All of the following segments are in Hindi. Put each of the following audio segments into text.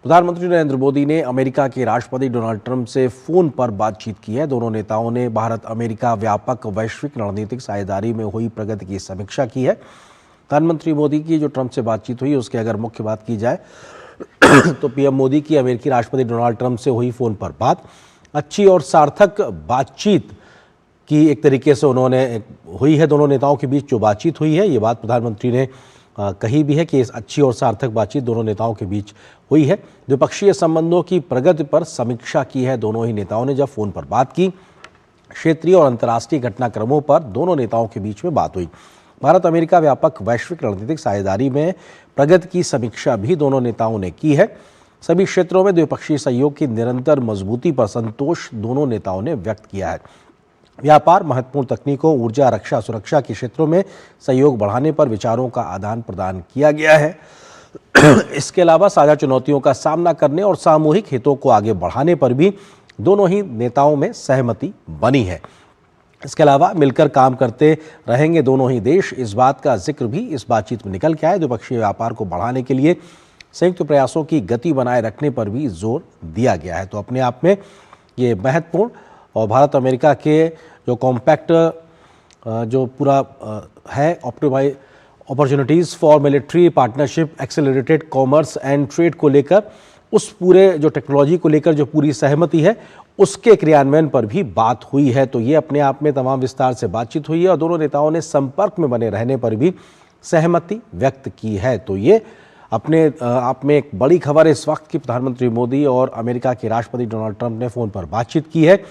प्रधानमंत्री नरेंद्र मोदी ने अमेरिका के राष्ट्रपति डोनाल्ड ट्रंप से फोन पर बातचीत की है। दोनों नेताओं ने भारत अमेरिका व्यापक वैश्विक रणनीतिक साझेदारी में हुई प्रगति की समीक्षा की है। प्रधानमंत्री मोदी की जो ट्रंप से बातचीत हुई उसकी अगर मुख्य बात की जाए तो पीएम मोदी की अमेरिकी राष्ट्रपति डोनाल्ड ट्रंप से हुई फोन पर बात अच्छी और सार्थक बातचीत की एक तरीके से उन्होंने हुई है। दोनों नेताओं के बीच जो बातचीत हुई है, ये बात प्रधानमंत्री ने कही भी है कि इस अच्छी और सार्थक बातचीत दोनों नेताओं के बीच हुई है। द्विपक्षीय संबंधों की प्रगति पर समीक्षा की है। दोनों ही नेताओं ने जब फोन पर बात की, क्षेत्रीय और अंतर्राष्ट्रीय घटनाक्रमों पर दोनों नेताओं के बीच में बात हुई। भारत अमेरिका व्यापक वैश्विक रणनीतिक साझेदारी में प्रगति की समीक्षा भी दोनों नेताओं ने की है। सभी क्षेत्रों में द्विपक्षीय सहयोग की निरंतर मजबूती पर संतोष दोनों नेताओं ने व्यक्त किया है। व्यापार, महत्वपूर्ण तकनीकों, ऊर्जा, रक्षा, सुरक्षा के क्षेत्रों में सहयोग बढ़ाने पर विचारों का आदान प्रदान किया गया है। इसके अलावा साझा चुनौतियों का सामना करने और सामूहिक हितों को आगे बढ़ाने पर भी दोनों ही नेताओं में सहमति बनी है। इसके अलावा मिलकर काम करते रहेंगे दोनों ही देश, इस बात का जिक्र भी इस बातचीत में निकल के आया। द्विपक्षीय व्यापार को बढ़ाने के लिए संयुक्त प्रयासों की गति बनाए रखने पर भी जोर दिया गया है। तो अपने आप में ये महत्वपूर्ण और भारत अमेरिका के जो कॉम्पैक्ट जो पूरा है optimise opportunities for military partnership, accelerated commerce and trade को लेकर, उस पूरे जो टेक्नोलॉजी को लेकर जो पूरी सहमति है उसके क्रियान्वयन पर भी बात हुई है। तो ये अपने आप में तमाम विस्तार से बातचीत हुई है और दोनों नेताओं ने संपर्क में बने रहने पर भी सहमति व्यक्त की है। तो ये अपने आप में एक बड़ी खबर है इस वक्त की प्रधानमंत्री मोदी और अमेरिका के राष्ट्रपति डोनाल्ड ट्रंप ने फ़ोन पर बातचीत की है।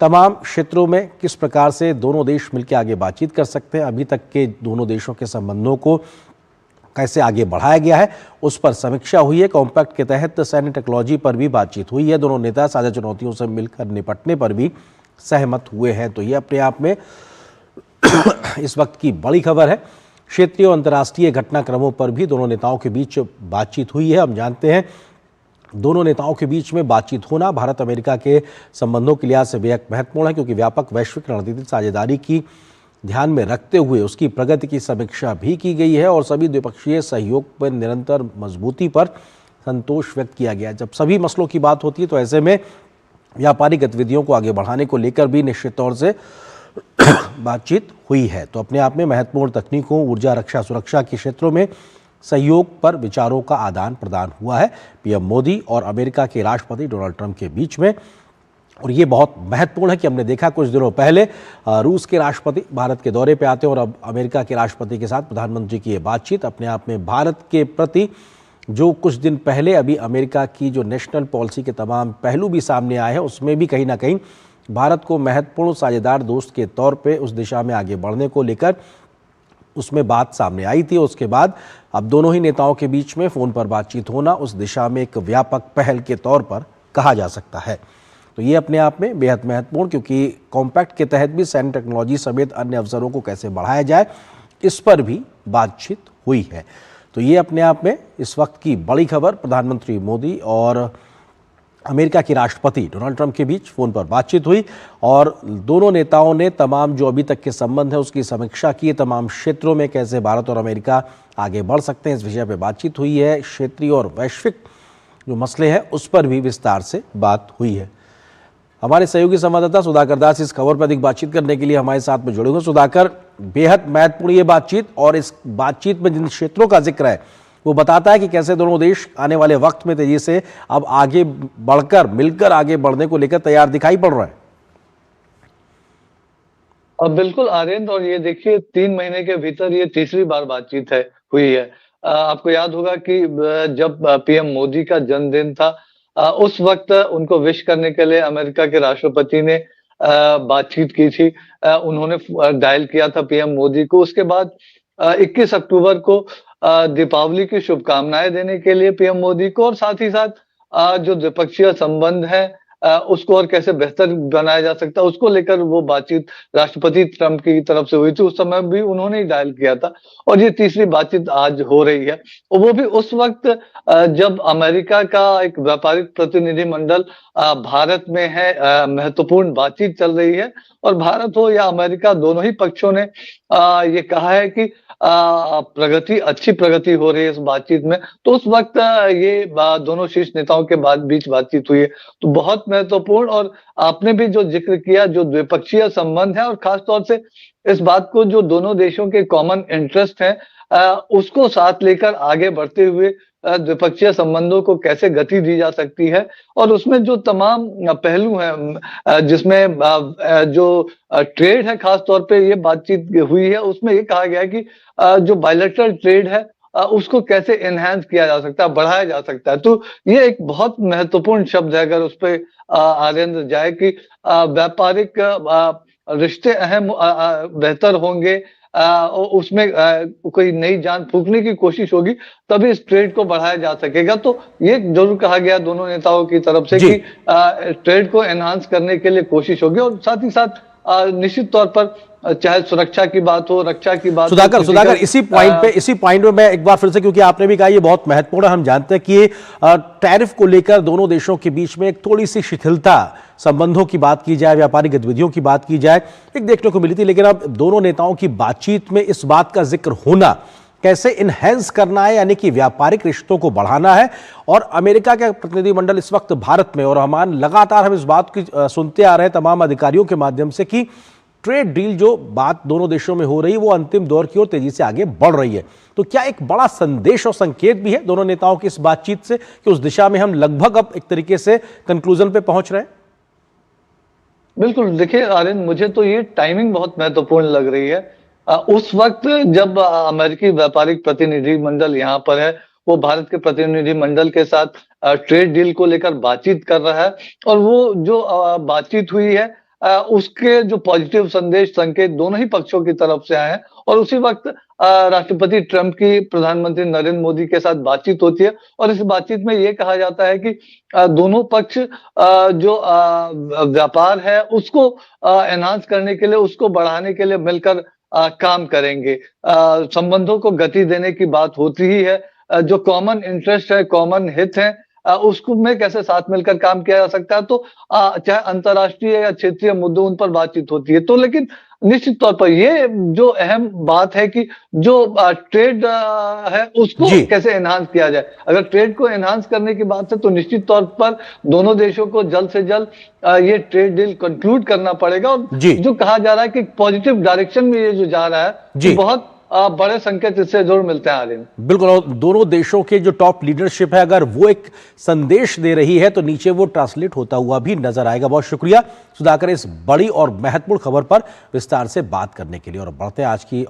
तमाम क्षेत्रों में किस प्रकार से दोनों देश मिलकर आगे बातचीत कर सकते हैं, अभी तक के दोनों देशों के संबंधों को कैसे आगे बढ़ाया गया है, उस पर समीक्षा हुई है। कॉम्पैक्ट के तहत सैन्य टेक्नोलॉजी पर भी बातचीत हुई है। दोनों नेता साझा चुनौतियों से मिलकर निपटने पर भी सहमत हुए हैं। तो ये अपने आप में इस वक्त की बड़ी खबर है। क्षेत्रीय और अंतर्राष्ट्रीय घटनाक्रमों पर भी दोनों नेताओं के बीच बातचीत हुई है। हम जानते हैं दोनों नेताओं के बीच में बातचीत होना भारत अमेरिका के संबंधों के लिहाज से बेहद महत्वपूर्ण है, क्योंकि व्यापक वैश्विक रणनीतिक साझेदारी की ध्यान में रखते हुए उसकी प्रगति की समीक्षा भी की गई है और सभी द्विपक्षीय सहयोग पर निरंतर मजबूती पर संतोष व्यक्त किया गया। जब सभी मसलों की बात होती है तो ऐसे में व्यापारिक गतिविधियों को आगे बढ़ाने को लेकर भी निश्चित तौर से बातचीत हुई है। तो अपने आप में महत्वपूर्ण तकनीकों, ऊर्जा, रक्षा, सुरक्षा के क्षेत्रों में सहयोग पर विचारों का आदान प्रदान हुआ है पीएम मोदी और अमेरिका के राष्ट्रपति डोनाल्ड ट्रंप के बीच में। और ये बहुत महत्वपूर्ण है कि हमने देखा कुछ दिनों पहले रूस के राष्ट्रपति भारत के दौरे पे आते हैं और अब अमेरिका के राष्ट्रपति के साथ प्रधानमंत्री की ये बातचीत अपने आप में भारत के प्रति जो कुछ दिन पहले अभी अमेरिका की जो नेशनल पॉलिसी के तमाम पहलू भी सामने आए हैं, उसमें भी कहीं ना कहीं भारत को महत्वपूर्ण साझेदार दोस्त के तौर पे उस दिशा में आगे बढ़ने को लेकर उसमें बात सामने आई थी। उसके बाद अब दोनों ही नेताओं के बीच में फ़ोन पर बातचीत होना उस दिशा में एक व्यापक पहल के तौर पर कहा जा सकता है। तो ये अपने आप में बेहद महत्वपूर्ण, क्योंकि कॉम्पैक्ट के तहत भी सैन्य टेक्नोलॉजी समेत अन्य अवसरों को कैसे बढ़ाया जाए, इस पर भी बातचीत हुई है। तो ये अपने आप में इस वक्त की बड़ी खबर, प्रधानमंत्री मोदी और अमेरिका के राष्ट्रपति डोनाल्ड ट्रंप के बीच फ़ोन पर बातचीत हुई और दोनों नेताओं ने तमाम जो अभी तक के संबंध है उसकी समीक्षा की। तमाम क्षेत्रों में कैसे भारत और अमेरिका आगे बढ़ सकते हैं, इस विषय पर बातचीत हुई है। क्षेत्रीय और वैश्विक जो मसले हैं उस पर भी विस्तार से बात हुई है। हमारे सहयोगी संवाददाता सुधाकर दास इस खबर पर अधिक बातचीत करने के लिए हमारे साथ में जुड़े हुए। सुधाकर, बेहद महत्वपूर्ण ये बातचीत और इस बातचीत में जिन क्षेत्रों का जिक्र है वो बताता है कि कैसे दोनों देश आने वाले वक्त में तेजी से अब आगे बढ़कर मिलकर आगे बढ़ने को लेकर तैयार दिखाई पड़ रहा है। अब बिल्कुल आर्यन, और ये देखिए 3 महीने के भीतर ये तीसरी बार बातचीत है हुई है। आपको याद होगा कि जब पीएम मोदी का जन्मदिन था, उस वक्त उनको विश करने के लिए अमेरिका के राष्ट्रपति ने बातचीत की थी। उन्होंने डायल किया था पीएम मोदी को। उसके बाद 21 अक्टूबर को दीपावली की शुभकामनाएं देने के लिए पीएम मोदी को, और साथ ही साथ जो द्विपक्षीय संबंध है उसको और कैसे बेहतर बनाया जा सकता है, उसको लेकर वो बातचीत राष्ट्रपति ट्रंप की तरफ से हुई थी। उस समय भी उन्होंने ही डायल किया था और ये तीसरी बातचीत आज हो रही है। और वो भी उस वक़्त जब अमेरिका का एक व्यापारिक प्रतिनिधिमंडल भारत में है, महत्वपूर्ण बातचीत चल रही है और भारत हो या अमेरिका, दोनों ही पक्षों ने ये कहा है कि अच्छी प्रगति हो रही है इस बातचीत में। तो उस वक़्त ये दोनों शीर्ष नेताओं के बीच बातचीत हुई है। तो बहुत महत्वपूर्ण, और आपने भी जो ज़िक्र किया, जो द्विपक्षीय संबंध है और ख़ास तौर से इस बात को, जो दोनों देशों के कॉमन इंटरेस्ट हैं, उसको साथ लेकर आगे बढ़ते हुए द्विपक्षीय संबंधों को कैसे गति दी जा सकती है और उसमें जो तमाम पहलू हैं, जिसमें जो ट्रेड है, खास तौर पे ये बातचीत हुई है, उसमें ये कहा गया है कि जो बायलैटरल ट्रेड है, उसको कैसे एनहांस किया जा सकता है, बढ़ाया जा सकता है। तो ये एक बहुत महत्वपूर्ण शब्द है, अगर उस पे आर्यन जाए कि व्यापारिक रिश्ते बेहतर होंगे, उसमें कोई नई जान फूँकने की कोशिश होगी, तभी इस ट्रेड को बढ़ाया जा सकेगा। तो ये ज़रूर कहा गया दोनों नेताओं की तरफ से जी। कि ट्रेड को एनहांस करने के लिए कोशिश होगी और साथ ही साथ निश्चित तौर पर चाहे सुरक्षा की बात हो, रक्षा की बात हो, सुधाकर इसी पॉइंट पे मैं एक बार फिर से, क्योंकि आपने भी कहा ये बहुत महत्वपूर्ण है, हम जानते हैं कि टैरिफ को लेकर दोनों देशों के बीच में एक थोड़ी सी शिथिलता, संबंधों की बात की जाए, व्यापारिक गतिविधियों की बात की जाए, एक देखने को मिली थी, लेकिन अब दोनों नेताओं की बातचीत में इस बात का जिक्र होना, कैसे इनहेंस करना है, यानी कि व्यापारिक रिश्तों को बढ़ाना है। और अमेरिका का प्रतिनिधिमंडल इस वक्त भारत में, और हम लगातार हम इस बात की सुनते आ रहे हैं तमाम अधिकारियों के माध्यम से कि ट्रेड डील जो बात दोनों देशों में हो रही है वो अंतिम दौर की ओर तेजी से आगे बढ़ रही है। तो क्या एक बड़ा संदेश और संकेत भी है दोनों नेताओं की इस बातचीत से कि उस दिशा में हम लगभग अब एक तरीके से कंक्लूजन पे पहुंच रहे हैं? बिल्कुल, देखिए आर्यन, मुझे तो ये टाइमिंग बहुत महत्वपूर्ण लग रही है। उस वक़्त जब अमेरिकी व्यापारिक प्रतिनिधिमंडल यहाँ पर है, वो भारत के प्रतिनिधिमंडल के साथ ट्रेड डील को लेकर बातचीत कर रहा है और वो जो बातचीत हुई है, उसके जो पॉजिटिव संदेश, संकेत दोनों ही पक्षों की तरफ से आए हैं और उसी वक़्त राष्ट्रपति ट्रंप की प्रधानमंत्री नरेंद्र मोदी के साथ बातचीत होती है और इस बातचीत में ये कहा जाता है कि दोनों पक्ष जो व्यापार है उसको एनहांस करने के लिए, उसको बढ़ाने के लिए मिलकर काम करेंगे। संबंधों को गति देने की बात होती ही है। जो कॉमन इंटरेस्ट है, कॉमन हित है, उसको में कैसे साथ मिलकर काम किया जा सकता है। तो चाहे अंतर्राष्ट्रीय या क्षेत्रीय मुद्दों, उन पर बातचीत होती है। तो लेकिन निश्चित तौर पर ये जो अहम बात है कि जो ट्रेड है उसको जी। कैसे एनहांस किया जाए। अगर ट्रेड को एनहांस करने की बात है तो निश्चित तौर पर दोनों देशों को जल्द से जल्द ये ट्रेड डील कंक्लूड करना पड़ेगा और जी। जो कहा जा रहा है कि पॉजिटिव डायरेक्शन में ये जो जा रहा है, जी। बहुत बड़े संकेत इससे जरूर मिलते हैं आर्यन। बिल्कुल, और दोनों देशों के जो टॉप लीडरशिप है, अगर वो एक संदेश दे रही है तो नीचे वो ट्रांसलेट होता हुआ भी नजर आएगा। बहुत शुक्रिया सुधाकर इस बड़ी और महत्वपूर्ण खबर पर विस्तार से बात करने के लिए। और बढ़ते हैं आज की